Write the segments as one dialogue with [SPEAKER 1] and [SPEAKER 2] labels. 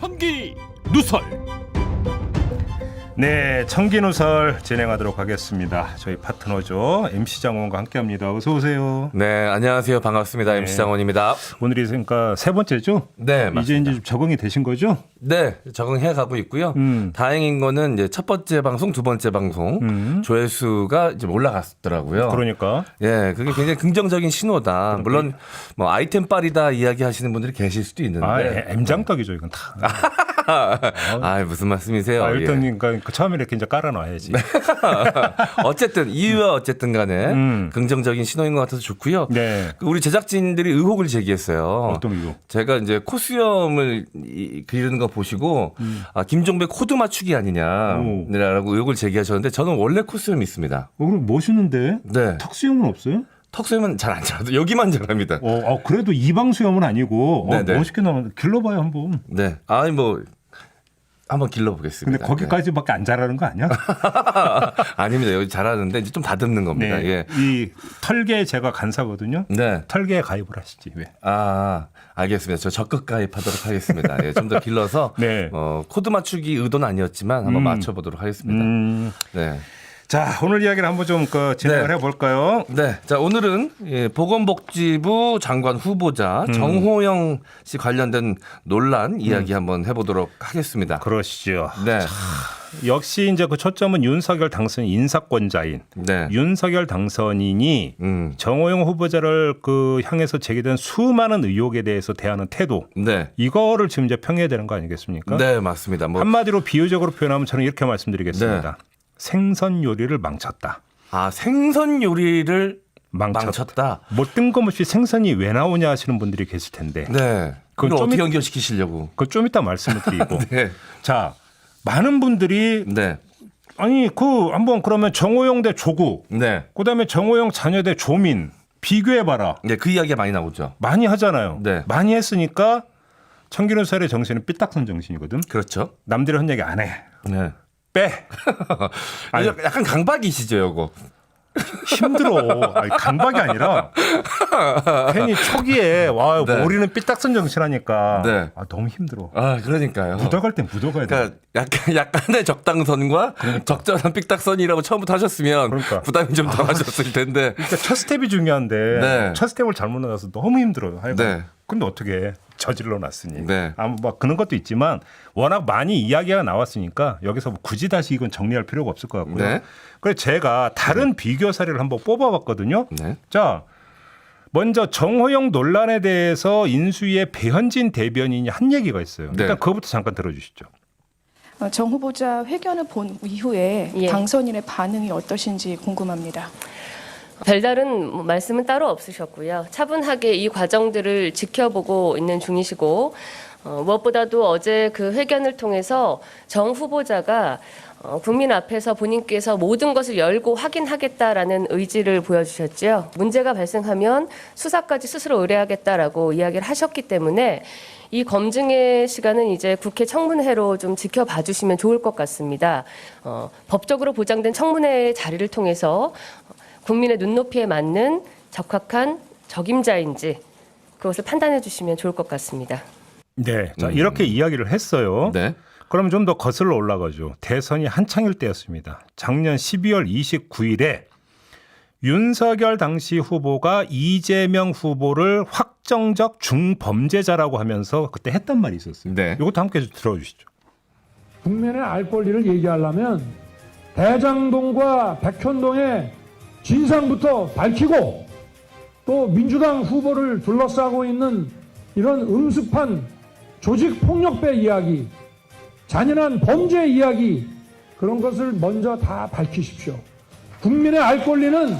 [SPEAKER 1] 청기 누설.
[SPEAKER 2] 네, 청기누설 진행하도록 하겠습니다. 저희 파트너죠. MC 장원과 함께합니다. 어서 오세요.
[SPEAKER 3] 네, 안녕하세요. 반갑습니다. MC 장원입니다.
[SPEAKER 2] 오늘이 그러니까 세 번째죠?
[SPEAKER 3] 네,
[SPEAKER 2] 이제
[SPEAKER 3] 맞습니다.
[SPEAKER 2] 좀 적응이 되신 거죠?
[SPEAKER 3] 네, 적응해 가고 있고요. 다행인 거는 이제 첫 번째 방송, 두 번째 방송 조회수가 이제 올라갔더라고요.
[SPEAKER 2] 그러니까.
[SPEAKER 3] 예, 그게 굉장히 긍정적인 신호다. 물론 뭐 아이템 빨이다 이야기하시는 분들이 계실 수도 있는데.
[SPEAKER 2] 아, M장떡이죠, 이건 다.
[SPEAKER 3] 아, 무슨 말씀이세요?
[SPEAKER 2] 일단
[SPEAKER 3] 예.
[SPEAKER 2] 그러니까 처음에 이렇게 이제 깔아놔야지.
[SPEAKER 3] 어쨌든 이유와 어쨌든 간에 긍정적인 신호인 것 같아서 좋고요.
[SPEAKER 2] 네.
[SPEAKER 3] 우리 제작진들이 의혹을 제기했어요.
[SPEAKER 2] 어떤 이유?
[SPEAKER 3] 제가 이제 코수염을 그리는 거 보시고 아, 김종배 코드 맞추기 아니냐라고 의혹을 제기하셨는데 저는 원래 코수염이 있습니다.
[SPEAKER 2] 그럼 멋있는데?
[SPEAKER 3] 네.
[SPEAKER 2] 턱수염은 없어요?
[SPEAKER 3] 턱수염은 잘 안 자라도 여기만 자랍니다.
[SPEAKER 2] 그래도 이방수염은 아니고
[SPEAKER 3] 네네.
[SPEAKER 2] 멋있게 나오면 길러봐요 한번.
[SPEAKER 3] 네. 아니 뭐 한번 길러보겠습니다.
[SPEAKER 2] 근데 거기까지밖에 안 자라는 거 아니야?
[SPEAKER 3] 아닙니다. 여기 잘하는데 이제 좀 다듬는 겁니다.
[SPEAKER 2] 네.
[SPEAKER 3] 예.
[SPEAKER 2] 이 털개 제가 간사거든요.
[SPEAKER 3] 네.
[SPEAKER 2] 털개에 가입을 하시지 왜?
[SPEAKER 3] 아, 알겠습니다. 저 적극 가입하도록 하겠습니다. 예, 좀 더 길러서
[SPEAKER 2] 네.
[SPEAKER 3] 코드 맞추기 의도는 아니었지만 한번 맞춰보도록 하겠습니다. 네.
[SPEAKER 2] 자, 오늘 이야기를 한번 좀 진행을
[SPEAKER 3] 네.
[SPEAKER 2] 해볼까요?
[SPEAKER 3] 네. 자, 오늘은 보건복지부 장관 후보자 정호영 씨 관련된 논란 이야기 한번 해보도록 하겠습니다.
[SPEAKER 2] 그러시죠.
[SPEAKER 3] 네.
[SPEAKER 2] 역시 이제 그 초점은 윤석열 당선 인사권자인
[SPEAKER 3] 네.
[SPEAKER 2] 윤석열 당선인이 정호영 후보자를 향해서 제기된 수많은 의혹에 대해서 대하는 태도.
[SPEAKER 3] 네.
[SPEAKER 2] 이거를 지금 이제 평해야 되는 거 아니겠습니까?
[SPEAKER 3] 네, 맞습니다.
[SPEAKER 2] 한마디로 비유적으로 표현하면 저는 이렇게 말씀드리겠습니다.
[SPEAKER 3] 네.
[SPEAKER 2] 생선 요리를 망쳤다.
[SPEAKER 3] 아, 생선 요리를
[SPEAKER 2] 망쳤다.
[SPEAKER 3] 망쳤다.
[SPEAKER 2] 뭐 뜬금없이 생선이 왜 나오냐 하시는 분들이 계실 텐데.
[SPEAKER 3] 네. 그걸
[SPEAKER 2] 좀
[SPEAKER 3] 어떻게 연결시키시려고?
[SPEAKER 2] 그거 좀 이따 말씀을 드리고.
[SPEAKER 3] 네.
[SPEAKER 2] 자, 많은 분들이
[SPEAKER 3] 네.
[SPEAKER 2] 아니 한번 그러면 정호영 대 조국,
[SPEAKER 3] 네.
[SPEAKER 2] 그다음에 정호영 자녀 대 조민 비교해봐라.
[SPEAKER 3] 네, 그 이야기가 많이 나오죠.
[SPEAKER 2] 많이 하잖아요.
[SPEAKER 3] 네.
[SPEAKER 2] 많이 했으니까 청기누설의 정신은 삐딱선 정신이거든.
[SPEAKER 3] 그렇죠.
[SPEAKER 2] 남들이 한 얘기 안 해.
[SPEAKER 3] 네.
[SPEAKER 2] 빼. 아니,
[SPEAKER 3] 약간 강박이시죠, 요거.
[SPEAKER 2] 힘들어. 아니, 강박이 아니라 괜히 초기에
[SPEAKER 3] 네.
[SPEAKER 2] 우리는 삐딱선 정신하니까
[SPEAKER 3] 네.
[SPEAKER 2] 너무 힘들어.
[SPEAKER 3] 아, 그러니까요.
[SPEAKER 2] 묻어갈 땐 묻어가야 돼.
[SPEAKER 3] 그러니까 약간의 적당선과 적절한 삑딱선이라고 처음부터 하셨으면
[SPEAKER 2] 그러니까.
[SPEAKER 3] 부담이 좀 덜하셨을 텐데.
[SPEAKER 2] 그러니까 첫 스텝이 중요한데
[SPEAKER 3] 네.
[SPEAKER 2] 첫 스텝을 잘못 나가서 너무 힘들어요. 하여간.
[SPEAKER 3] 네.
[SPEAKER 2] 근데 어떻게 해? 저질러 놨으니.
[SPEAKER 3] 네.
[SPEAKER 2] 막 그런 것도 있지만 워낙 많이 이야기가 나왔으니까 여기서 굳이 다시 이건 정리할 필요가 없을 것 같고요.
[SPEAKER 3] 네.
[SPEAKER 2] 그래서 제가 다른 비교 사례를 한번 뽑아봤거든요.
[SPEAKER 3] 네.
[SPEAKER 2] 자, 먼저 정호영 논란에 대해서 인수위의 배현진 대변인이 한 얘기가 있어요.
[SPEAKER 3] 네.
[SPEAKER 2] 일단 그거부터 잠깐 들어주시죠.
[SPEAKER 4] 정 후보자 회견을 본 이후에
[SPEAKER 5] 예.
[SPEAKER 4] 당선인의 반응이 어떠신지 궁금합니다.
[SPEAKER 5] 별다른 말씀은 따로 없으셨고요. 차분하게 이 과정들을 지켜보고 있는 중이시고 무엇보다도 어제 그 회견을 통해서 정 후보자가 국민 앞에서 본인께서 모든 것을 열고 확인하겠다라는 의지를 보여주셨죠. 문제가 발생하면 수사까지 스스로 의뢰하겠다라고 이야기를 하셨기 때문에 이 검증의 시간은 이제 국회 청문회로 좀 지켜봐 주시면 좋을 것 같습니다. 법적으로 보장된 청문회의 자리를 통해서 국민의 눈높이에 맞는 적합한 적임자인지 그것을 판단해 주시면 좋을 것 같습니다.
[SPEAKER 2] 네. 자, 이렇게 이야기를 했어요.
[SPEAKER 3] 네.
[SPEAKER 2] 그럼 좀 더 거슬러 올라가죠. 대선이 한창일 때였습니다. 작년 12월 29일에 윤석열 당시 후보가 이재명 후보를 확정적 중범죄자라고 하면서 그때 했던 말이 있었어요.
[SPEAKER 3] 네.
[SPEAKER 2] 이것도 함께 좀 들어주시죠.
[SPEAKER 6] 국민의 알 권리를 얘기하려면 대장동과 백현동의 진상부터 밝히고 또 민주당 후보를 둘러싸고 있는 이런 음습한 조직폭력배 이야기, 잔인한 범죄 이야기 그런 것을 먼저 다 밝히십시오. 국민의 알 권리는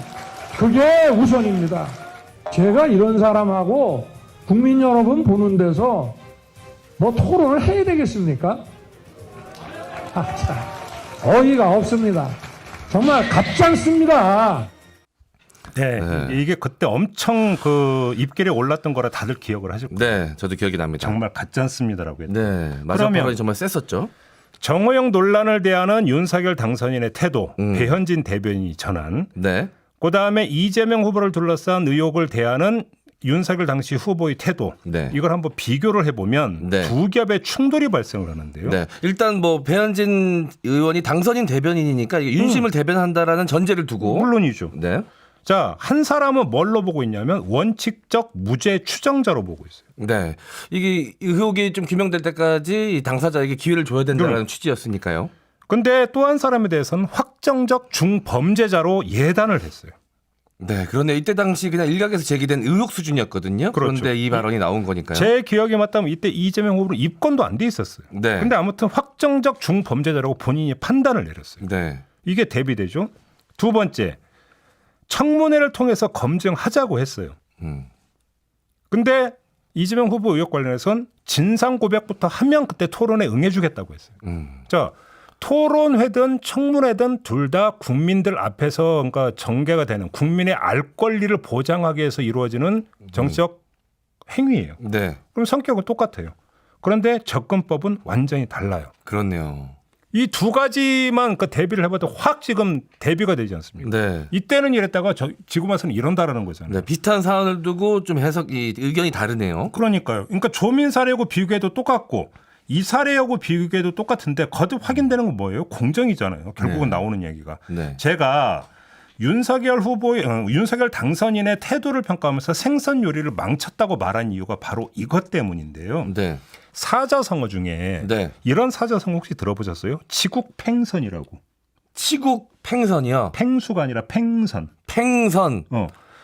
[SPEAKER 6] 그게 우선입니다. 제가 이런 사람하고 국민 여러분 보는 데서 뭐 토론을 해야 되겠습니까? 참, 어이가 없습니다. 정말 가짜습니다.
[SPEAKER 2] 네. 이게 그때 엄청 입결에 올랐던 거라 다들 기억을 하실 거예요.
[SPEAKER 3] 네, 저도 기억이 납니다.
[SPEAKER 2] 정말 가짜습니다라고 했죠.
[SPEAKER 3] 네, 마지막 발언이 정말 셌었죠.
[SPEAKER 2] 정호영 논란을 대하는 윤석열 당선인의 태도, 배현진 대변인이 전한.
[SPEAKER 3] 네.
[SPEAKER 2] 그다음에 이재명 후보를 둘러싼 의혹을 대하는 윤석열 당시 후보의 태도
[SPEAKER 3] 네.
[SPEAKER 2] 이걸 한번 비교를 해보면
[SPEAKER 3] 네.
[SPEAKER 2] 두 겹의 충돌이 발생을 하는데요.
[SPEAKER 3] 네. 일단 뭐 배현진 의원이 당선인 대변인이니까 이게 윤심을 대변한다라는 전제를 두고
[SPEAKER 2] 물론이죠.
[SPEAKER 3] 네.
[SPEAKER 2] 자, 한 사람은 뭘로 보고 있냐면 원칙적 무죄 추정자로 보고 있어요.
[SPEAKER 3] 네. 이게 의혹이 좀 규명될 때까지 이 당사자에게 기회를 줘야 된다는 취지였으니까요.
[SPEAKER 2] 근데 또 한 사람에 대해서는 확정적 중범죄자로 예단을 했어요.
[SPEAKER 3] 네. 그런데 이때 당시 그냥 일각에서 제기된 의혹 수준이었거든요.
[SPEAKER 2] 그렇죠.
[SPEAKER 3] 그런데 이 발언이 나온 거니까요.
[SPEAKER 2] 제 기억에 맞다면 이때 이재명 후보는 입건도 안 돼 있었어요.
[SPEAKER 3] 네.
[SPEAKER 2] 근데 아무튼 확정적 중범죄자라고 본인이 판단을 내렸어요.
[SPEAKER 3] 네.
[SPEAKER 2] 이게 대비되죠. 두 번째, 청문회를 통해서 검증하자고 했어요. 근데 이재명 후보 의혹 관련해서는 진상 고백부터 하면 그때 토론에 응해주겠다고 했어요. 자, 토론회든 청문회든 둘 다 국민들 앞에서 그러니까 전개가 되는 국민의 알 권리를 보장하기 위해서 이루어지는 정치적 행위예요.
[SPEAKER 3] 네.
[SPEAKER 2] 그럼 성격은 똑같아요. 그런데 접근법은 완전히 달라요.
[SPEAKER 3] 그렇네요.
[SPEAKER 2] 이 두 가지만 그 대비를 해봐도 확 지금 대비가 되지 않습니까?
[SPEAKER 3] 네.
[SPEAKER 2] 이때는 이랬다가 지금 와서는 이런다라는 거잖아요.
[SPEAKER 3] 네. 비슷한 사안을 두고 좀 해석이 의견이 다르네요.
[SPEAKER 2] 그러니까요. 그러니까 조민 사례하고 비교해도 똑같고 이 사례하고 비교해도 똑같은데 거듭 확인되는 건 뭐예요? 공정이잖아요. 결국은
[SPEAKER 3] 네.
[SPEAKER 2] 나오는 얘기가.
[SPEAKER 3] 네.
[SPEAKER 2] 제가 윤석열 후보의 윤석열 당선인의 태도를 평가하면서 생선 요리를 망쳤다고 말한 이유가 바로 이것 때문인데요.
[SPEAKER 3] 네.
[SPEAKER 2] 사자성어 중에
[SPEAKER 3] 네.
[SPEAKER 2] 이런 사자성어 혹시 들어보셨어요? 치국팽선이라고.
[SPEAKER 3] 치국 팽선이요.
[SPEAKER 2] 팽수가 아니라 팽선.
[SPEAKER 3] 팽선.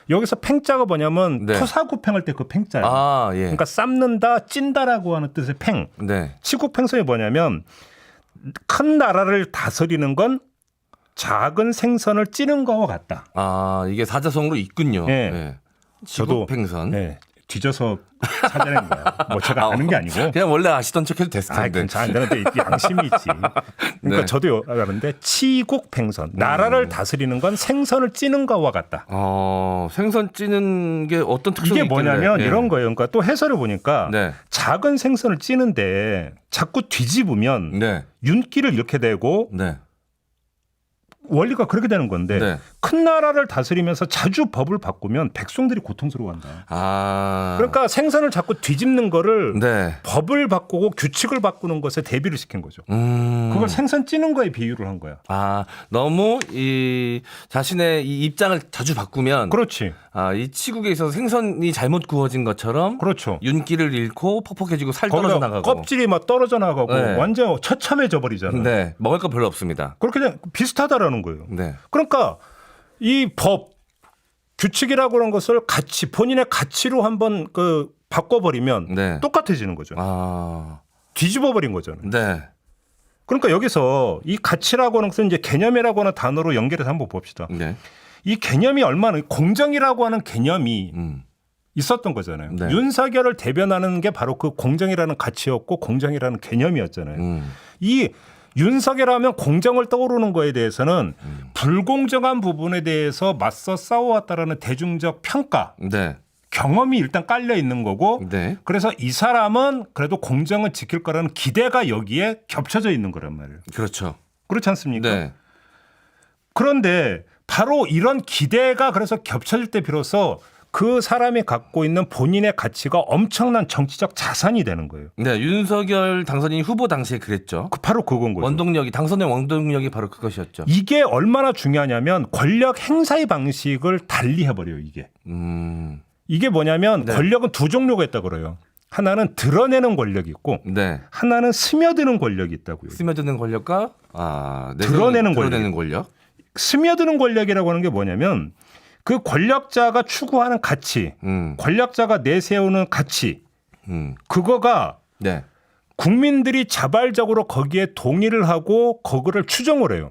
[SPEAKER 2] 여기서 팽자가 뭐냐면
[SPEAKER 3] 네.
[SPEAKER 2] 토사구팽할 때 그 팽자예요.
[SPEAKER 3] 아, 예.
[SPEAKER 2] 그러니까 삶는다, 찐다라고 하는 뜻의 팽.
[SPEAKER 3] 네.
[SPEAKER 2] 치국팽선이 뭐냐면 큰 나라를 다스리는 건 작은 생선을 찌는 거와 같다.
[SPEAKER 3] 아, 이게 사자성어로 있군요.
[SPEAKER 2] 네.
[SPEAKER 3] 네.
[SPEAKER 2] 저도
[SPEAKER 3] 치국 팽선.
[SPEAKER 2] 네, 뒤져서 찾아낸 거예요. 뭐 제가 아는 게 아니고.
[SPEAKER 3] 그냥 원래 아시던 척해도 됐을
[SPEAKER 2] 아,
[SPEAKER 3] 텐데.
[SPEAKER 2] 괜찮아. 근데 양심이 있지. 그러니까
[SPEAKER 3] 네.
[SPEAKER 2] 저도 아는데 치국팽선. 나라를 다스리는 건 생선을 찌는 거와 같다.
[SPEAKER 3] 생선 찌는 게 어떤 특성이
[SPEAKER 2] 이게 뭐냐면
[SPEAKER 3] 있길래.
[SPEAKER 2] 이런 거예요. 그러니까 또 해설을 보니까
[SPEAKER 3] 네.
[SPEAKER 2] 작은 생선을 찌는데 자꾸 뒤집으면
[SPEAKER 3] 네.
[SPEAKER 2] 윤기를 잃게 되고
[SPEAKER 3] 네.
[SPEAKER 2] 원리가 그렇게 되는 건데
[SPEAKER 3] 네.
[SPEAKER 2] 큰 나라를 다스리면서 자주 법을 바꾸면 백성들이 고통스러워한다.
[SPEAKER 3] 아.
[SPEAKER 2] 그러니까 생선을 자꾸 뒤집는 거를
[SPEAKER 3] 네.
[SPEAKER 2] 법을 바꾸고 규칙을 바꾸는 것에 대비를 시킨 거죠. 그걸 생선 찌는 거에 비유를 한 거야.
[SPEAKER 3] 아, 너무 이 자신의 이 입장을 자주 바꾸면
[SPEAKER 2] 그렇지.
[SPEAKER 3] 아, 이 치국에 있어서 생선이 잘못 구워진 것처럼
[SPEAKER 2] 그렇죠.
[SPEAKER 3] 윤기를 잃고 퍽퍽해지고 살 떨어져
[SPEAKER 2] 거기다
[SPEAKER 3] 나가고.
[SPEAKER 2] 껍질이 막 떨어져 나가고
[SPEAKER 3] 네.
[SPEAKER 2] 완전 처참해져 버리잖아요.
[SPEAKER 3] 네. 먹을 거 별로 없습니다.
[SPEAKER 2] 그렇게 그냥 비슷하다라는 거예요.
[SPEAKER 3] 네.
[SPEAKER 2] 그러니까 이 법 규칙이라고 하는 것을 가치 본인의 가치로 한번 그 바꿔버리면
[SPEAKER 3] 네.
[SPEAKER 2] 똑같아지는 거죠.
[SPEAKER 3] 아.
[SPEAKER 2] 뒤집어 버린 거잖아요.
[SPEAKER 3] 네.
[SPEAKER 2] 그러니까 여기서 이 가치라고 하는 것은 이제 개념이라고 하는 단어로 연결해서 한번 봅시다.
[SPEAKER 3] 네.
[SPEAKER 2] 이 개념이 얼마나 공정이라고 하는 개념이 있었던 거잖아요.
[SPEAKER 3] 네.
[SPEAKER 2] 윤석열을 대변하는 게 바로 그 공정이라는 가치였고 공정이라는 개념이었잖아요. 이 윤석열 하면 공정을 떠오르는 거에 대해서는 불공정한 부분에 대해서 맞서 싸워왔다라는 대중적 평가,
[SPEAKER 3] 네.
[SPEAKER 2] 경험이 일단 깔려 있는 거고
[SPEAKER 3] 네.
[SPEAKER 2] 그래서 이 사람은 그래도 공정을 지킬 거라는 기대가 여기에 겹쳐져 있는 거란 말이에요.
[SPEAKER 3] 그렇죠.
[SPEAKER 2] 그렇지 않습니까?
[SPEAKER 3] 네.
[SPEAKER 2] 그런데 바로 이런 기대가 그래서 겹쳐질 때 비로소 그 사람이 갖고 있는 본인의 가치가 엄청난 정치적 자산이 되는 거예요.
[SPEAKER 3] 네, 윤석열 당선인 후보 당시에 그랬죠.
[SPEAKER 2] 바로 그건 거죠.
[SPEAKER 3] 원동력이 당선의 원동력이 바로 그것이었죠.
[SPEAKER 2] 이게 얼마나 중요하냐면 권력 행사의 방식을 달리 해버려요. 이게 뭐냐면
[SPEAKER 3] 네.
[SPEAKER 2] 권력은 두 종류가 있다고 그래요. 하나는 드러내는 권력이 있고
[SPEAKER 3] 네.
[SPEAKER 2] 하나는 스며드는 권력이 있다고요.
[SPEAKER 3] 스며드는 권력과
[SPEAKER 2] 드러내는
[SPEAKER 3] 권력.
[SPEAKER 2] 스며드는 권력이라고 하는 게 뭐냐면 그 권력자가 추구하는 가치, 권력자가 내세우는 가치, 그거가
[SPEAKER 3] 네.
[SPEAKER 2] 국민들이 자발적으로 거기에 동의를 하고 그거를 추정을 해요.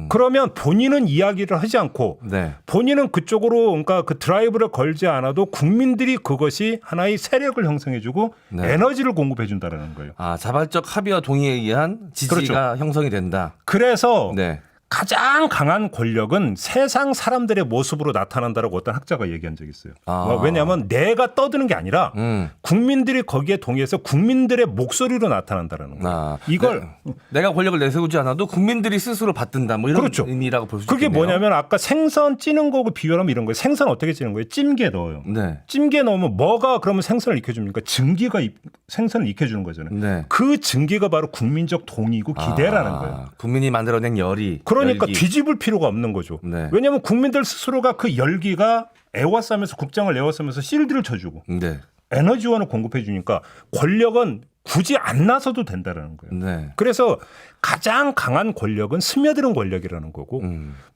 [SPEAKER 2] 그러면 본인은 이야기를 하지 않고
[SPEAKER 3] 네.
[SPEAKER 2] 본인은 그쪽으로 그러니까 그 드라이브를 걸지 않아도 국민들이 그것이 하나의 세력을 형성해주고
[SPEAKER 3] 네.
[SPEAKER 2] 에너지를 공급해준다라는 거예요.
[SPEAKER 3] 아, 자발적 합의와 동의에 의한 지지가 형성이 된다.
[SPEAKER 2] 그래서
[SPEAKER 3] 네.
[SPEAKER 2] 가장 강한 권력은 세상 사람들의 모습으로 나타난다라고 어떤 학자가 얘기한 적이 있어요. 왜냐하면 내가 떠드는 게 아니라 국민들이 거기에 동의해서 국민들의 목소리로 나타난다라는 거예요. 이걸
[SPEAKER 3] 내가 권력을 내세우지 않아도 국민들이 스스로 받든다. 뭐 이런
[SPEAKER 2] 그렇죠.
[SPEAKER 3] 의미라고 볼 수
[SPEAKER 2] 그게
[SPEAKER 3] 있겠네요.
[SPEAKER 2] 뭐냐면 아까 생선 찌는 거고 비교하면 이런 거예요. 생선 어떻게 찌는 거예요? 찜기에 넣어요.
[SPEAKER 3] 네.
[SPEAKER 2] 찜기에 넣으면 뭐가 그러면 생선을 익혀줍니까? 증기가 생선을 익혀주는 거잖아요.
[SPEAKER 3] 네.
[SPEAKER 2] 그 증기가 바로 국민적 동의고 기대라는 거예요.
[SPEAKER 3] 국민이 만들어낸 열이.
[SPEAKER 2] 그러니까
[SPEAKER 3] 열기.
[SPEAKER 2] 뒤집을 필요가 없는 거죠.
[SPEAKER 3] 네.
[SPEAKER 2] 왜냐하면 국민들 스스로가 그 열기가 에워싸면서 국장을 에워싸면서 실드를 쳐주고
[SPEAKER 3] 네.
[SPEAKER 2] 에너지원을 공급해 주니까 권력은 굳이 안 나서도 된다라는 거예요.
[SPEAKER 3] 네.
[SPEAKER 2] 그래서 가장 강한 권력은 스며드는 권력이라는 거고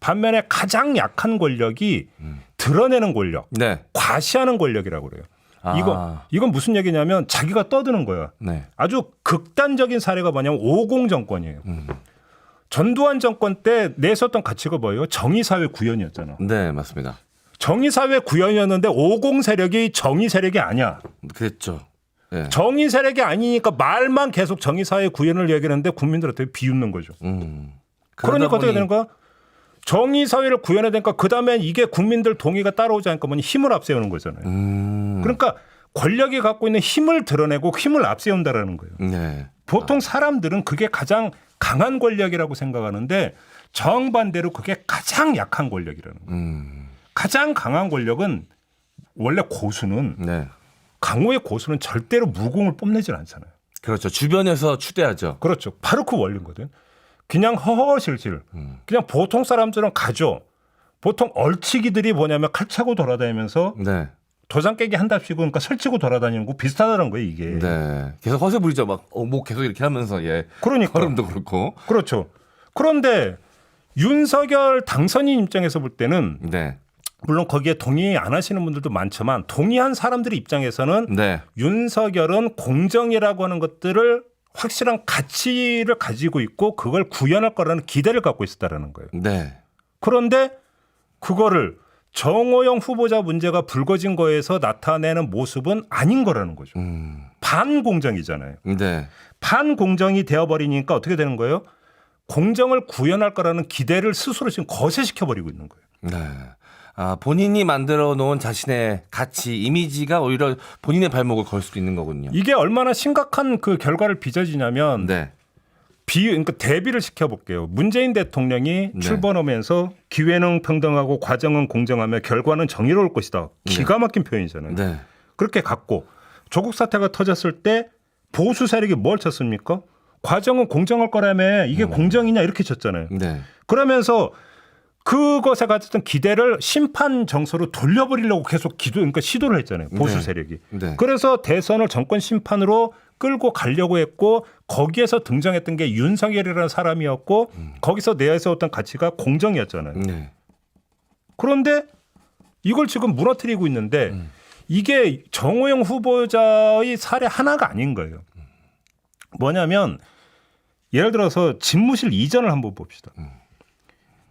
[SPEAKER 2] 반면에 가장 약한 권력이 드러내는 권력,
[SPEAKER 3] 네.
[SPEAKER 2] 과시하는 권력이라고 그래요. 이건 무슨 얘기냐면 자기가 떠드는 거야.
[SPEAKER 3] 네.
[SPEAKER 2] 아주 극단적인 사례가 뭐냐면 50 정권이에요. 전두환 정권 때 내세웠던 가치가 뭐예요? 정의사회 구현이었잖아.
[SPEAKER 3] 네, 맞습니다.
[SPEAKER 2] 정의사회 구현이었는데 50 세력이 정의 세력이 아니야.
[SPEAKER 3] 그랬죠. 네.
[SPEAKER 2] 정의 세력이 아니니까 말만 계속 정의사회 구현을 얘기하는데 국민들한테 비웃는 거죠. 그러니까 어떻게 되는 거야? 정의사회를 구현해야 되니까 그다음에 이게 국민들 동의가 따라오지 않으니까 뭐니 힘을 앞세우는 거잖아요. 그러니까 권력이 갖고 있는 힘을 드러내고 힘을 앞세운다라는 거예요.
[SPEAKER 3] 네.
[SPEAKER 2] 보통 사람들은 그게 가장 강한 권력이라고 생각하는데 정반대로 그게 가장 약한 권력이라는 거예요. 가장 강한 권력은 원래 고수는
[SPEAKER 3] 네.
[SPEAKER 2] 강호의 고수는 절대로 무공을 뽐내질 않잖아요.
[SPEAKER 3] 그렇죠. 주변에서 추대하죠.
[SPEAKER 2] 그렇죠. 바로 그 원리거든. 그냥 허허실실. 그냥 보통 사람들은 가죠. 보통 얼치기들이 뭐냐면 칼 차고 돌아다니면서
[SPEAKER 3] 네.
[SPEAKER 2] 도장 깨기 한답시고 그러니까 설치고 돌아다니는 거 비슷하다는 거예요 이게.
[SPEAKER 3] 네. 계속 허세 부리죠. 막 목 계속 이렇게 하면서 예.
[SPEAKER 2] 그러니까.
[SPEAKER 3] 걸음도 그렇고.
[SPEAKER 2] 그렇죠. 그런데 윤석열 당선인 입장에서 볼 때는
[SPEAKER 3] 네.
[SPEAKER 2] 물론 거기에 동의 안 하시는 분들도 많지만 동의한 사람들의 입장에서는
[SPEAKER 3] 네.
[SPEAKER 2] 윤석열은 공정이라고 하는 것들을 확실한 가치를 가지고 있고 그걸 구현할 거라는 기대를 갖고 있었다라는 거예요.
[SPEAKER 3] 네.
[SPEAKER 2] 그런데 그거를 정호영 후보자 문제가 불거진 거에서 나타내는 모습은 아닌 거라는 거죠. 반공정이잖아요.
[SPEAKER 3] 네.
[SPEAKER 2] 반공정이 되어버리니까 어떻게 되는 거예요? 공정을 구현할 거라는 기대를 스스로 지금 거세시켜버리고 있는 거예요.
[SPEAKER 3] 네. 본인이 만들어 놓은 자신의 가치, 이미지가 오히려 본인의 발목을 걸 수도 있는 거군요.
[SPEAKER 2] 이게 얼마나 심각한 그 결과를 빚어지냐면
[SPEAKER 3] 네.
[SPEAKER 2] 그러니까 대비를 시켜볼게요. 문재인 대통령이
[SPEAKER 3] 네.
[SPEAKER 2] 출범하면서 기회는 평등하고 과정은 공정하며 결과는 정의로울 것이다. 기가 막힌 표현이잖아요.
[SPEAKER 3] 네.
[SPEAKER 2] 그렇게 갔고 조국 사태가 터졌을 때 보수 세력이 뭘 쳤습니까? 과정은 공정할 거라며 이게 공정이냐 이렇게 쳤잖아요.
[SPEAKER 3] 네.
[SPEAKER 2] 그러면서 그것에 가졌던 기대를 심판 정서로 돌려버리려고 계속 그러니까 시도를 했잖아요. 보수
[SPEAKER 3] 네.
[SPEAKER 2] 세력이.
[SPEAKER 3] 네.
[SPEAKER 2] 그래서 대선을 정권 심판으로 끌고 가려고 했고 거기에서 등장했던 게 윤석열이라는 사람이었고 거기서 내세웠던 가치가 공정이었잖아요.
[SPEAKER 3] 네.
[SPEAKER 2] 그런데 이걸 지금 무너뜨리고 있는데 이게 정호영 후보자의 사례 하나가 아닌 거예요. 뭐냐면 예를 들어서 집무실 이전을 한번 봅시다.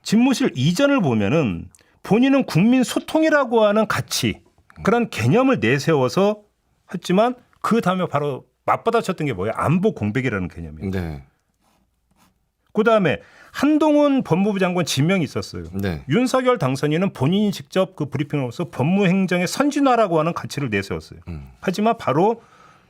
[SPEAKER 2] 집무실 이전을 보면은 본인은 국민 소통이라고 하는 가치 그런 개념을 내세워서 했지만 그 다음에 바로 맞받아쳤던 게 뭐예요? 안보 공백이라는 개념이에요.
[SPEAKER 3] 네.
[SPEAKER 2] 그다음에 한동훈 법무부 장관 지명이 있었어요.
[SPEAKER 3] 네.
[SPEAKER 2] 윤석열 당선인은 본인이 직접 그 브리핑으로서 법무행정의 선진화라고 하는 가치를 내세웠어요. 하지만 바로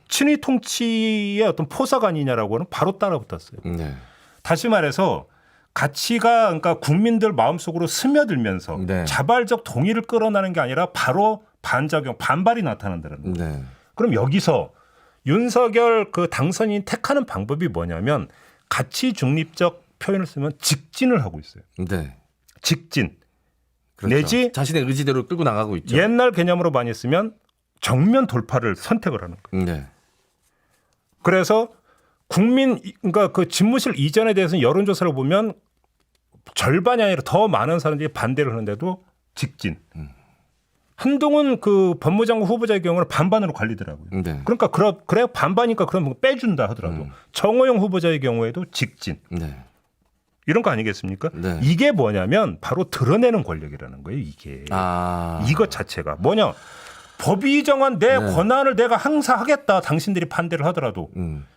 [SPEAKER 2] 친위 통치의 어떤 포사가 아니냐라고 하는 바로 따라붙었어요.
[SPEAKER 3] 네.
[SPEAKER 2] 다시 말해서 가치가 그러니까 국민들 마음속으로 스며들면서
[SPEAKER 3] 네.
[SPEAKER 2] 자발적 동의를 끌어내는 게 아니라 바로 반작용, 반발이 나타난다는 거예요.
[SPEAKER 3] 네.
[SPEAKER 2] 그럼 여기서 윤석열 그 당선인 택하는 방법이 뭐냐면 가치 중립적 표현을 쓰면 직진을 하고 있어요.
[SPEAKER 3] 네.
[SPEAKER 2] 직진.
[SPEAKER 3] 그렇죠.
[SPEAKER 2] 내지
[SPEAKER 3] 자신의 의지대로 끌고 나가고 있죠.
[SPEAKER 2] 옛날 개념으로 많이 쓰면 정면 돌파를 선택을 하는 거예요.
[SPEAKER 3] 네.
[SPEAKER 2] 그래서 그러니까 그 집무실 이전에 대해서는 여론조사를 보면 절반이 아니라 더 많은 사람들이 반대를 하는데도 직진. 한동훈 그 법무장관 후보자의 경우는 반반으로 갈리더라고요.
[SPEAKER 3] 네.
[SPEAKER 2] 그러니까 그래 반반이니까 그럼 빼준다 하더라도 정호영 후보자의 경우에도 직진.
[SPEAKER 3] 네.
[SPEAKER 2] 이런 거 아니겠습니까?
[SPEAKER 3] 네.
[SPEAKER 2] 이게 뭐냐면 바로 드러내는 권력이라는 거예요. 이게. 이것 자체가 뭐냐? 법이 정한 내 권한을 내가 행사하겠다. 당신들이 반대를 하더라도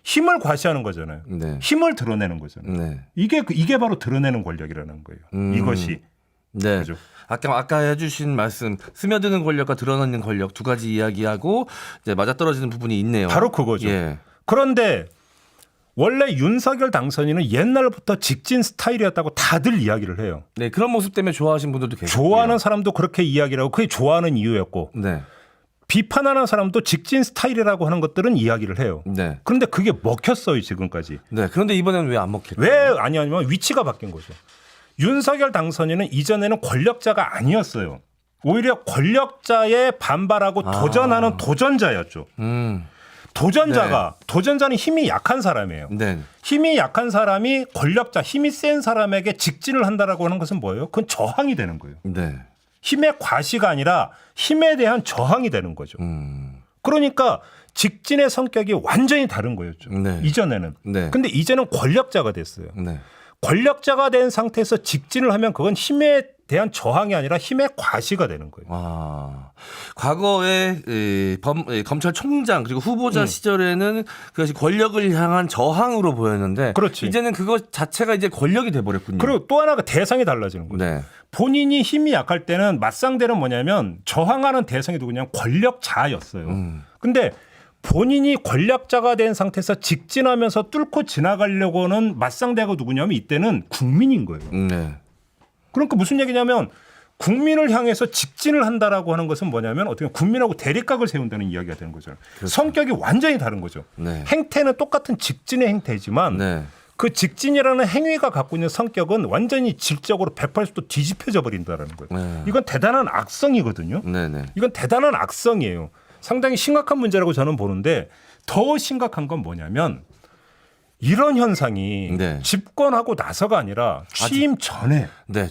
[SPEAKER 2] 힘을 과시하는 거잖아요.
[SPEAKER 3] 네.
[SPEAKER 2] 힘을 드러내는 거잖아요.
[SPEAKER 3] 네.
[SPEAKER 2] 이게 바로 드러내는 권력이라는 거예요. 이것이.
[SPEAKER 3] 네.
[SPEAKER 2] 그죠?
[SPEAKER 3] 아까 해주신 말씀 스며드는 권력과 드러나는 권력 두 가지 이야기하고 이제 맞아떨어지는 부분이 있네요.
[SPEAKER 2] 바로 그거죠.
[SPEAKER 3] 예.
[SPEAKER 2] 그런데 원래 윤석열 당선인은 옛날부터 직진 스타일이었다고 다들 이야기를 해요.
[SPEAKER 3] 네, 그런 모습 때문에 좋아하시는 분들도 계세요.
[SPEAKER 2] 좋아하는 사람도 그렇게 이야기를 하고 그게 좋아하는 이유였고
[SPEAKER 3] 네.
[SPEAKER 2] 비판하는 사람도 직진 스타일이라고 하는 것들은 이야기를 해요.
[SPEAKER 3] 네.
[SPEAKER 2] 그런데 그게 먹혔어요 지금까지.
[SPEAKER 3] 네. 그런데 이번에는 왜 안 먹혔죠?
[SPEAKER 2] 왜 아니냐면 위치가 바뀐 거죠. 윤석열 당선인은 이전에는 권력자가 아니었어요. 오히려 권력자에 반발하고 도전하는 도전자였죠. 도전자는 힘이 약한 사람이에요.
[SPEAKER 3] 네.
[SPEAKER 2] 힘이 약한 사람이 권력자, 힘이 센 사람에게 직진을 한다라고 하는 것은 뭐예요? 그건 저항이 되는 거예요.
[SPEAKER 3] 네.
[SPEAKER 2] 힘의 과시가 아니라 힘에 대한 저항이 되는 거죠. 그러니까 직진의 성격이 완전히 다른 거였죠.
[SPEAKER 3] 네.
[SPEAKER 2] 이전에는.
[SPEAKER 3] 네.
[SPEAKER 2] 근데 이제는 권력자가 됐어요.
[SPEAKER 3] 네.
[SPEAKER 2] 권력자가 된 상태에서 직진을 하면 그건 힘에 대한 저항이 아니라 힘의 과시가 되는 거예요.
[SPEAKER 3] 아, 과거에 검찰총장 그리고 후보자 시절에는 그것이 권력을 향한 저항으로 보였는데
[SPEAKER 2] 그렇지.
[SPEAKER 3] 이제는 그것 자체가 이제 권력이 돼버렸군요.
[SPEAKER 2] 그리고 또 하나가 대상이 달라지는 거예요.
[SPEAKER 3] 네.
[SPEAKER 2] 본인이 힘이 약할 때는 맞상대는 뭐냐면 저항하는 대상이 누구냐면 권력자였어요. 근데 본인이 권력자가 된 상태에서 직진하면서 뚫고 지나가려고 하는 맞상대가 누구냐면 이때는 국민인 거예요.
[SPEAKER 3] 네.
[SPEAKER 2] 그러니까 무슨 얘기냐면 국민을 향해서 직진을 한다라고 하는 것은 뭐냐면 어떻게 보면 국민하고 대립각을 세운다는 이야기가 되는 거죠.
[SPEAKER 3] 그렇죠.
[SPEAKER 2] 성격이 완전히 다른 거죠.
[SPEAKER 3] 네.
[SPEAKER 2] 행태는 똑같은 직진의 행태지만
[SPEAKER 3] 네.
[SPEAKER 2] 그 직진이라는 행위가 갖고 있는 성격은 완전히 질적으로 180도 뒤집혀져 버린다는 거예요.
[SPEAKER 3] 네.
[SPEAKER 2] 이건 대단한 악성이거든요.
[SPEAKER 3] 네. 네.
[SPEAKER 2] 이건 대단한 악성이에요. 상당히 심각한 문제라고 저는 보는데 더 심각한 건 뭐냐면 이런 현상이
[SPEAKER 3] 네.
[SPEAKER 2] 집권하고 나서가 아니라 취임 전에
[SPEAKER 3] 네.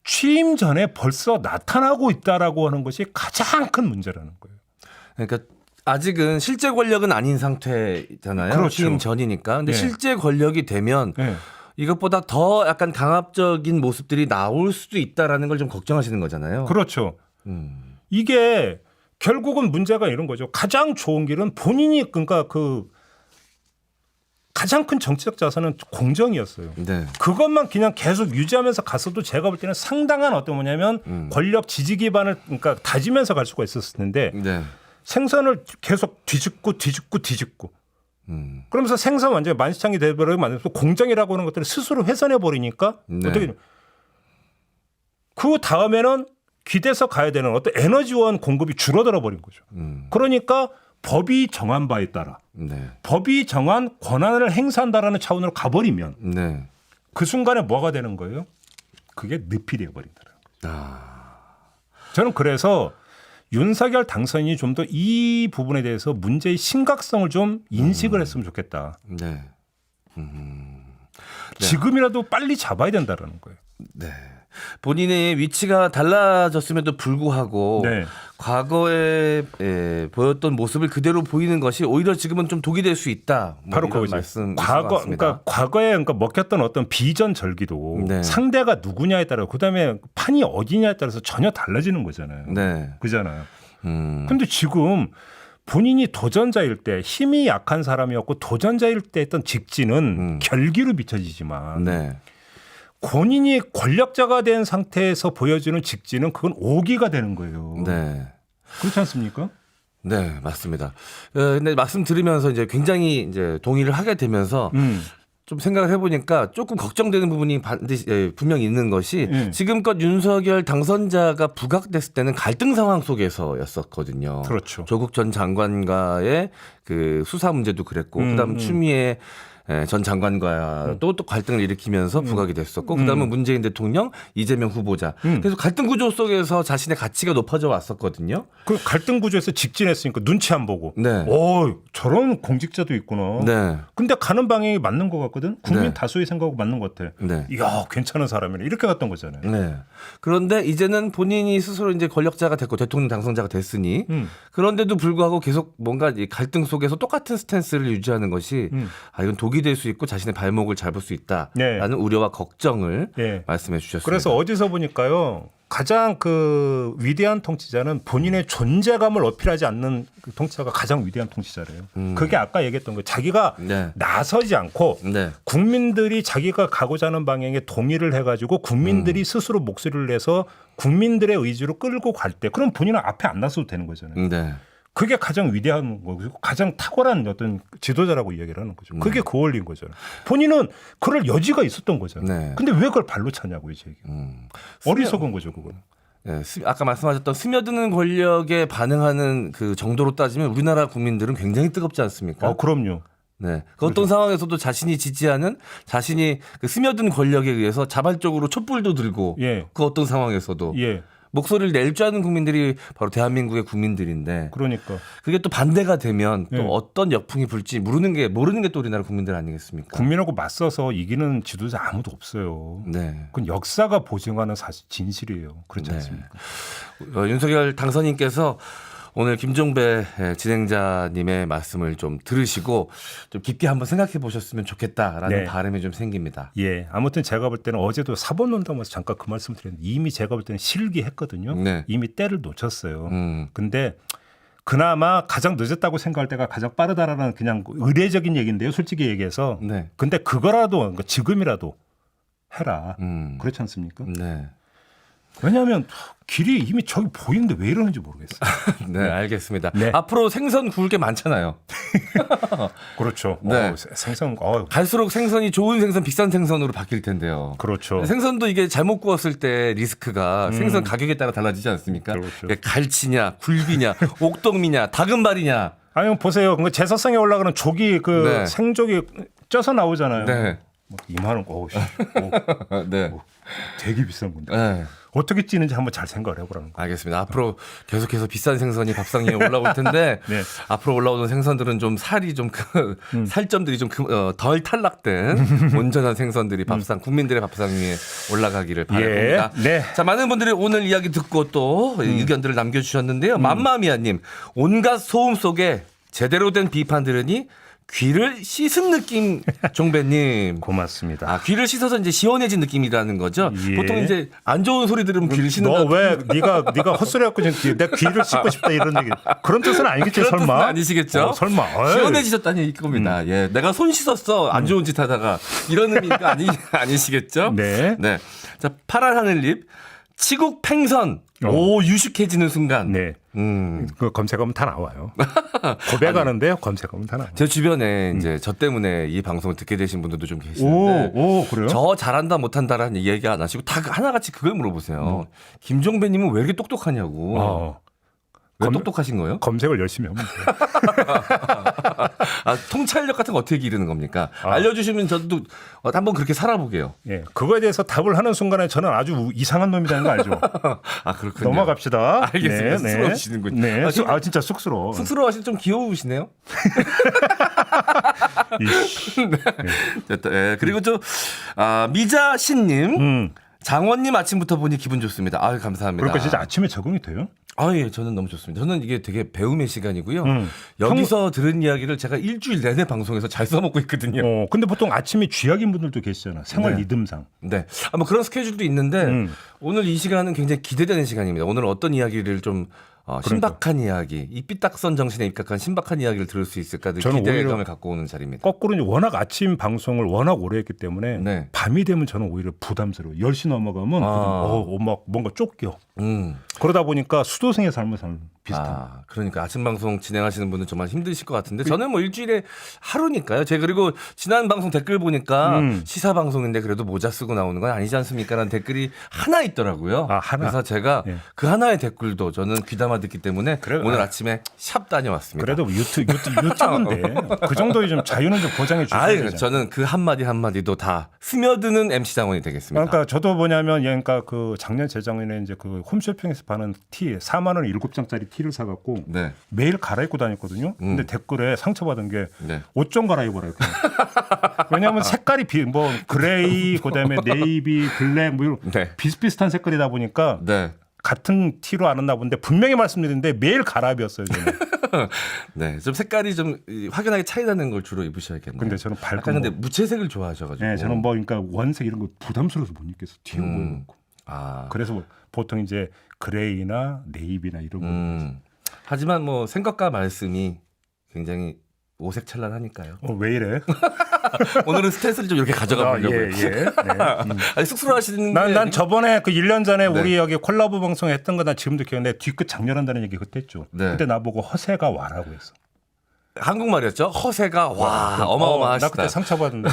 [SPEAKER 3] 취임 전에
[SPEAKER 2] 벌써 나타나고 있다라고 하는 것이 가장 큰 문제라는 거예요.
[SPEAKER 3] 그러니까 아직은 실제 권력은 아닌 상태잖아요.
[SPEAKER 2] 그렇죠.
[SPEAKER 3] 취임 전이니까. 근데
[SPEAKER 2] 네.
[SPEAKER 3] 실제 권력이 되면
[SPEAKER 2] 네.
[SPEAKER 3] 이것보다 더 약간 강압적인 모습들이 나올 수도 있다라는 걸 좀 걱정하시는 거잖아요.
[SPEAKER 2] 그렇죠. 이게 결국은 문제가 이런 거죠. 가장 좋은 길은 본인이 그러니까 그 가장 큰 정치적 자산은 공정이었어요.
[SPEAKER 3] 네.
[SPEAKER 2] 그것만 그냥 계속 유지하면서 갔어도 제가 볼 때는 상당한 어떤 뭐냐면 권력 지지 기반을 그러니까 다지면서 갈 수가 있었을 텐데
[SPEAKER 3] 네.
[SPEAKER 2] 생선을 계속 뒤집고 그러면서 생선 완전히 만시창이 되버리고 만들면서 공정이라고 하는 것들을 스스로 훼손해 버리니까
[SPEAKER 3] 네.
[SPEAKER 2] 어떻게 그 다음에는 기대서 가야 되는 어떤 에너지원 공급이 줄어들어 버린 거죠. 그러니까 법이 정한 바에 따라
[SPEAKER 3] 네.
[SPEAKER 2] 법이 정한 권한을 행사한다라는 차원으로 가버리면
[SPEAKER 3] 네.
[SPEAKER 2] 그 순간에 뭐가 되는 거예요? 그게 늪이 되어버린다는 거죠. 저는 그래서 윤석열 당선인이 좀 더 이 부분에 대해서 문제의 심각성을 좀 인식을 했으면 좋겠다.
[SPEAKER 3] 네.
[SPEAKER 2] 지금이라도 빨리 잡아야 된다라는 거예요.
[SPEAKER 3] 네. 본인의 위치가 달라졌음에도 불구하고
[SPEAKER 2] 네.
[SPEAKER 3] 과거에 보였던 모습을 그대로 보이는 것이 오히려 지금은 좀 독이 될 수 있다. 뭐
[SPEAKER 2] 바로
[SPEAKER 3] 이런
[SPEAKER 2] 그거죠.
[SPEAKER 3] 말씀.
[SPEAKER 2] 그러니까 과거에 그러니까 먹혔던 어떤 비전 절기도
[SPEAKER 3] 네.
[SPEAKER 2] 상대가 누구냐에 따라 그다음에 판이 어디냐에 따라서 전혀 달라지는 거잖아요.
[SPEAKER 3] 네.
[SPEAKER 2] 그잖아요. 근데 지금 본인이 도전자일 때 힘이 약한 사람이었고 도전자일 때 했던 직진은 결기로 비춰지지만
[SPEAKER 3] 네.
[SPEAKER 2] 본인이 권력자가 된 상태에서 보여주는 직진은 그건 오기가 되는 거예요.
[SPEAKER 3] 네.
[SPEAKER 2] 그렇지 않습니까?
[SPEAKER 3] 네, 맞습니다. 근데 말씀 들으면서 이제 굉장히 이제 동의를 하게 되면서 좀 생각을 해보니까 조금 걱정되는 부분이 반드시 분명히 있는 것이 지금껏 윤석열 당선자가 부각됐을 때는 갈등 상황 속에서였었거든요.
[SPEAKER 2] 그렇죠.
[SPEAKER 3] 조국 전 장관과의 그 수사 문제도 그랬고, 그다음 추미애 전 장관과 또 갈등을 일으키면서 부각이 됐었고, 그다음은 문재인 대통령, 이재명 후보자. 그래서 갈등 구조 속에서 자신의 가치가 높아져 왔었거든요.
[SPEAKER 2] 그 갈등 구조에서 직진했으니까 눈치 안 보고.
[SPEAKER 3] 네.
[SPEAKER 2] 저런 공직자도 있구나.
[SPEAKER 3] 네.
[SPEAKER 2] 근데 가는 방향이 맞는 것 같거든. 국민
[SPEAKER 3] 네.
[SPEAKER 2] 다수의 생각하고 맞는 것 같아.
[SPEAKER 3] 네.
[SPEAKER 2] 이야, 괜찮은 사람이네. 이렇게 갔던 거잖아요.
[SPEAKER 3] 네. 그런데 이제는 본인이 스스로 이제 권력자가 됐고 대통령 당선자가 됐으니 그런데도 불구하고 계속 뭔가 이 갈등 속에서 똑같은 스탠스를 유지하는 것이 이건 독이 될 수 있고 자신의 발목을 잡을 수 있다라는
[SPEAKER 2] 네.
[SPEAKER 3] 우려와 걱정을
[SPEAKER 2] 네.
[SPEAKER 3] 말씀해 주셨습니다.
[SPEAKER 2] 그래서 어디서 보니까요. 가장 그 위대한 통치자는 본인의 존재감을 어필하지 않는 그 통치자가 가장 위대한 통치자래요. 그게 아까 얘기했던 거 자기가
[SPEAKER 3] 네.
[SPEAKER 2] 나서지 않고
[SPEAKER 3] 네.
[SPEAKER 2] 국민들이 자기가 가고자 하는 방향에 동의를 해가지고 국민들이 스스로 목소리를 내서 국민들의 의지로 끌고 갈 때 그럼 본인은 앞에 안 나서도 되는 거잖아요.
[SPEAKER 3] 네.
[SPEAKER 2] 그게 가장 위대한 거고 가장 탁월한 어떤 지도자라고 이야기를 하는 거죠. 그게 그 원리인 거잖아요. 본인은 그럴 여지가 있었던 거잖아요.
[SPEAKER 3] 네.
[SPEAKER 2] 근데 왜 그걸 발로 차냐고요, 제 얘기. 어리석은 거죠, 그거는.
[SPEAKER 3] 네, 아까 말씀하셨던 스며드는 권력에 반응하는 그 정도로 따지면 우리나라 국민들은 굉장히 뜨겁지 않습니까?
[SPEAKER 2] 그럼요.
[SPEAKER 3] 네. 그 어떤 상황에서도 자신이 지지하는 자신이 그 스며든 권력에 의해서 자발적으로 촛불도 들고
[SPEAKER 2] 예.
[SPEAKER 3] 그 어떤 상황에서도
[SPEAKER 2] 예.
[SPEAKER 3] 목소리를 낼 줄 아는 국민들이 바로 대한민국의 국민들인데
[SPEAKER 2] 그러니까.
[SPEAKER 3] 그게 또 반대가 되면 또
[SPEAKER 2] 예.
[SPEAKER 3] 어떤 역풍이 불지 모르는 게 또 우리나라 국민들 아니겠습니까?
[SPEAKER 2] 국민하고 맞서서 이기는 지도자 아무도 없어요.
[SPEAKER 3] 네.
[SPEAKER 2] 그건 역사가 보증하는 사실 진실이에요. 그렇지
[SPEAKER 3] 네.
[SPEAKER 2] 않습니까?
[SPEAKER 3] 윤석열 당선인께서 오늘 김종배 진행자님의 말씀을 좀 들으시고 좀 깊게 한번 생각해 보셨으면 좋겠다라는
[SPEAKER 2] 네.
[SPEAKER 3] 바람이 좀 생깁니다.
[SPEAKER 2] 예. 아무튼 제가 볼 때는 어제도 사법논담에서 잠깐 그 말씀 드렸는데 이미 제가 볼 때는 실기했거든요.
[SPEAKER 3] 네.
[SPEAKER 2] 이미 때를 놓쳤어요. 근데 그나마 가장 늦었다고 생각할 때가 가장 빠르다라는 그냥 의례적인 얘기인데요. 솔직히 얘기해서.
[SPEAKER 3] 네.
[SPEAKER 2] 근데 그거라도 그러니까 지금이라도 해라. 그렇지 않습니까?
[SPEAKER 3] 네.
[SPEAKER 2] 왜냐하면 길이 이미 저기 보이는데 왜 이러는지 모르겠어요.
[SPEAKER 3] 네, 알겠습니다.
[SPEAKER 2] 네.
[SPEAKER 3] 앞으로 생선 구울 게 많잖아요.
[SPEAKER 2] 그렇죠.
[SPEAKER 3] 네.
[SPEAKER 2] 생선
[SPEAKER 3] 갈수록 생선이 좋은 생선, 비싼 생선으로 바뀔 텐데요.
[SPEAKER 2] 그렇죠.
[SPEAKER 3] 생선도 이게 잘못 구웠을 때 리스크가 생선 가격에 따라 달라지지 않습니까?
[SPEAKER 2] 그렇죠.
[SPEAKER 3] 갈치냐, 굴비냐, 옥동미냐, 다금발이냐.
[SPEAKER 2] 아니 보세요. 그 제사상에 올라가는 조기 그
[SPEAKER 3] 네.
[SPEAKER 2] 생조기 쪄서 나오잖아요.
[SPEAKER 3] 네.
[SPEAKER 2] 2만 원. 어우씨.
[SPEAKER 3] 네.
[SPEAKER 2] 되게 비싼 건데.
[SPEAKER 3] 네.
[SPEAKER 2] 어떻게 찌는지 한번 잘 생각을 해보라는 거.
[SPEAKER 3] 알겠습니다. 앞으로 계속해서 비싼 생선이 밥상 위에 올라올 텐데
[SPEAKER 2] 네.
[SPEAKER 3] 앞으로 올라오는 생선들은 좀 살이 좀 살점들이 좀 덜 탈락된 온전한 생선들이 밥상 국민들의 밥상 위에 올라가기를 바랍니다.
[SPEAKER 2] 예. 네.
[SPEAKER 3] 자, 많은 분들이 오늘 이야기 듣고 또 의견들을 남겨주셨는데요. 맘마미아님, 온갖 소음 속에 제대로 된 비판 들으니 귀를 씻은 느낌. 종배님.
[SPEAKER 2] 고맙습니다.
[SPEAKER 3] 아, 귀를 씻어서 이제 시원해진 느낌이라는 거죠.
[SPEAKER 2] 예.
[SPEAKER 3] 보통 이제 안 좋은 소리 들으면 귀를 씻는다.
[SPEAKER 2] 너 왜 네가 헛소리 갖고 지금 내 귀를 씻고 싶다 이런 얘기. 그런 뜻은 아니겠죠,
[SPEAKER 3] 그런
[SPEAKER 2] 설마?
[SPEAKER 3] 뜻은 아니시겠죠?
[SPEAKER 2] 설마. 어이.
[SPEAKER 3] 시원해지셨다니 이겁니다. 예, 내가 손 씻었어. 안 좋은 짓 하다가 이런 의미가 아니시겠죠?
[SPEAKER 2] 네.
[SPEAKER 3] 네. 자, 파란 하늘잎 치국 팽선. 오, 유식해지는 순간.
[SPEAKER 2] 네. 그 검색하면 다 나와요. 고백하는데요. 검색하면 다 나와요.
[SPEAKER 3] 제 주변에 이제 저 때문에 이 방송을 듣게 되신 분들도 좀 계시는데
[SPEAKER 2] 오, 그래요?
[SPEAKER 3] 저 잘한다 못한다라는 얘기 안 하시고 다 하나같이 그걸 물어보세요. 김종배님은 왜 이렇게 똑똑하냐고. 왜 똑똑하신 거예요?
[SPEAKER 2] 검색을 열심히 하면 돼요.
[SPEAKER 3] 아, 통찰력 같은 거 어떻게 기르는 겁니까? 알려주시면 저도 한번 그렇게 살아보게요.
[SPEAKER 2] 예, 그거에 대해서 답을 하는 순간에 저는 아주 이상한 놈이라는 거 알죠?
[SPEAKER 3] 아, 그렇군요.
[SPEAKER 2] 넘어갑시다.
[SPEAKER 3] 알겠습니다. 쑥스러우시는군요.
[SPEAKER 2] 네,
[SPEAKER 3] 아,
[SPEAKER 2] 진짜 쑥스러워.
[SPEAKER 3] 쑥스러워하시면 좀 귀여우시네요. 됐다. 예, 그리고 좀 미자 신님. 장원님 아침부터 보니 기분 좋습니다. 아유, 감사합니다.
[SPEAKER 2] 그러니까 진짜 아침에 적응이 돼요?
[SPEAKER 3] 아, 예, 저는 너무 좋습니다. 저는 이게 되게 배움의 시간이고요. 여기서 들은 이야기를 제가 일주일 내내 방송에서 잘 써먹고 있거든요.
[SPEAKER 2] 근데 보통 아침에 쥐약인 분들도 계시잖아. 생활
[SPEAKER 3] 네.
[SPEAKER 2] 리듬상.
[SPEAKER 3] 네. 뭐 그런 스케줄도 있는데 오늘 이 시간은 굉장히 기대되는 시간입니다. 오늘 어떤 이야기를 좀 신박한 이야기, 이 삐딱선 정신에 입각한 신박한 이야기를 들을 수 있을까 늘
[SPEAKER 2] 저는
[SPEAKER 3] 기대감을
[SPEAKER 2] 오히려
[SPEAKER 3] 갖고 오는 자리입니다.
[SPEAKER 2] 거꾸로 이제 워낙 아침 방송을 워낙 오래 했기 때문에
[SPEAKER 3] 네.
[SPEAKER 2] 밤이 되면 저는 오히려 부담스러워요. 10시 넘어가면 막 뭔가 쫓겨. 그러다 보니까 수도승의 삶을 사는 비슷한.
[SPEAKER 3] 그러니까 아침 방송 진행하시는 분은 정말 힘드실 것 같은데 저는 뭐 일주일에 하루니까요. 제가 그리고 지난 방송 댓글 보니까 시사 방송인데 그래도 모자 쓰고 나오는 건 아니지 않습니까라는 댓글이 하나 있더라고요.
[SPEAKER 2] 하나.
[SPEAKER 3] 그래서 제가
[SPEAKER 2] 예.
[SPEAKER 3] 그 하나의 댓글도 저는 귀담아 듣기 때문에 오늘 아침에 샵 다녀왔습니다.
[SPEAKER 2] 그래도 유튜브인데 그 정도의 좀 자유는 좀 보장해 주셔야 되잖아요.
[SPEAKER 3] 저는 그 한마디 한마디도 다 스며드는 MC 당원이 되겠습니다.
[SPEAKER 2] 그러니까 저도 뭐냐면 그러니까 그 작년 재작년에 이제 그 홈쇼핑에서 파는 티 4만 원 7장짜리 티를 사갖고
[SPEAKER 3] 네.
[SPEAKER 2] 매일 갈아입고 다녔거든요. 근데 댓글에 상처받은 게 옷 좀
[SPEAKER 3] 네.
[SPEAKER 2] 갈아입어라. 왜냐하면 색깔이 뭐 그레이 그다음에 네이비 블랙 뭐 이런
[SPEAKER 3] 네.
[SPEAKER 2] 비슷비슷한 색깔이다 보니까
[SPEAKER 3] 네.
[SPEAKER 2] 같은 티로 안 왔나 본데 분명히 말씀드리는데 매일 갈아입었어요. 저는.
[SPEAKER 3] 네, 좀 색깔이 좀 확연하게 차이 나는 걸 주로 입으셔야겠네요.
[SPEAKER 2] 근데 저는 밝은
[SPEAKER 3] 약간 근데 무채색을 좋아하셔가지고.
[SPEAKER 2] 네, 저는 뭐 그러니까 원색 이런 거 부담스러워서 못 입겠어. 튀어 보이고.
[SPEAKER 3] 아.
[SPEAKER 2] 그래서 보통 이제 그레이나 네이비나 이런 거.
[SPEAKER 3] 하지만 뭐 생각과 말씀이 굉장히 오색찬란하니까요.
[SPEAKER 2] 왜 이래?
[SPEAKER 3] 오늘은 스탠스를 좀 이렇게 가져가 보려고요.
[SPEAKER 2] 예. 네.
[SPEAKER 3] 아니, 쑥스러워하시는
[SPEAKER 2] 난 저번에 그 1년 전에
[SPEAKER 3] 네.
[SPEAKER 2] 우리 여기 콜라보 방송 했던 거 나 지금도 기억나는데 뒤끝 장렬한다는 얘기 그때 했죠.
[SPEAKER 3] 네.
[SPEAKER 2] 그때 나보고 허세가 와라고 했어.
[SPEAKER 3] 한국말이었죠. 허세가 와 어마어마하시다.
[SPEAKER 2] 나 그때 상처받았는데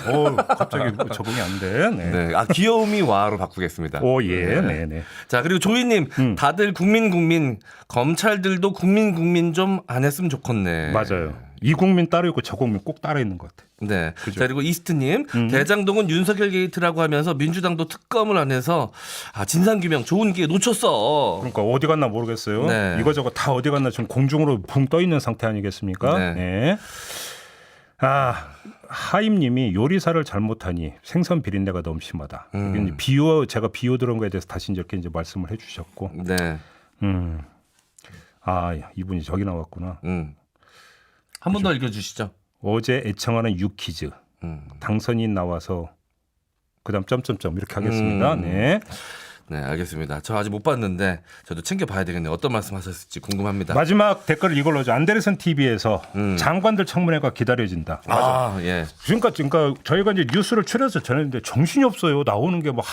[SPEAKER 2] 갑자기 적응이 안 돼. 네.
[SPEAKER 3] 네. 아, 귀여움이 와로 바꾸겠습니다.
[SPEAKER 2] 예.
[SPEAKER 3] 네.
[SPEAKER 2] 네.
[SPEAKER 3] 자, 그리고 조이님, 다들 국민, 검찰들도 국민 좀 안 했으면 좋겠네.
[SPEAKER 2] 맞아요. 이 국민 따로 있고 저 국민 꼭 따로 있는 것 같아.
[SPEAKER 3] 네.
[SPEAKER 2] 그죠?
[SPEAKER 3] 자, 그리고 이스트님, 대장동은 윤석열 게이트라고 하면서 민주당도 특검을 안 해서 진상규명 좋은 기회 놓쳤어.
[SPEAKER 2] 그러니까 어디 갔나 모르겠어요.
[SPEAKER 3] 네.
[SPEAKER 2] 이거저거 다 어디 갔나 지금 공중으로 붕 떠 있는 상태 아니겠습니까?
[SPEAKER 3] 네.
[SPEAKER 2] 네. 하임님이 요리사를 잘못하니 생선 비린내가 너무 심하다. 이게 이제 제가 비유 들은 거에 대해서 다시 이렇게 이제 말씀을 해주셨고,
[SPEAKER 3] 네.
[SPEAKER 2] 이분이 저기 나왔구나.
[SPEAKER 3] 한 번 더 읽어주시죠.
[SPEAKER 2] 어제 애청하는 유퀴즈 당선인 나와서 그다음 점점점 이렇게 하겠습니다. 네.
[SPEAKER 3] 네, 알겠습니다. 저 아직 못 봤는데 저도 챙겨봐야 되겠네요. 어떤 말씀하셨을지 궁금합니다.
[SPEAKER 2] 마지막 댓글을 이걸로 줘. 안데르슨 TV에서 장관들 청문회가 기다려진다.
[SPEAKER 3] 아, 예.
[SPEAKER 2] 그러니까 저희가 이제 뉴스를 추려서 전했는데 정신이 없어요. 나오는 게 뭐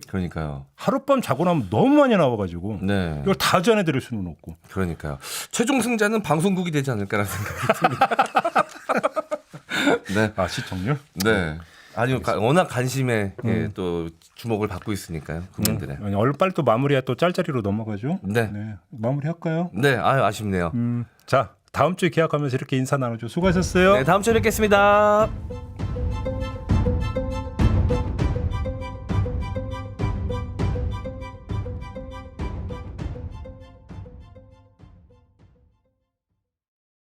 [SPEAKER 3] 그러니까요.
[SPEAKER 2] 하룻밤 자고 나면 너무 많이 나와가지고
[SPEAKER 3] 네.
[SPEAKER 2] 이걸 다 전해드릴 수는 없고.
[SPEAKER 3] 그러니까요. 최종 승자는 방송국이 되지 않을까라는 생각이 듭니다. 네.
[SPEAKER 2] 시청률?
[SPEAKER 3] 네. 아니요, 워낙 관심에 또 주목을 받고 있으니까요, 국민들의.
[SPEAKER 2] 얼빨 또 마무리야 또 짤짤이로 넘어가죠.
[SPEAKER 3] 네.
[SPEAKER 2] 마무리할까요?
[SPEAKER 3] 네, 아쉽네요.
[SPEAKER 2] 자, 다음 주에 계약하면서 이렇게 인사 나누죠. 수고하셨어요.
[SPEAKER 3] 네, 다음 주에 뵙겠습니다.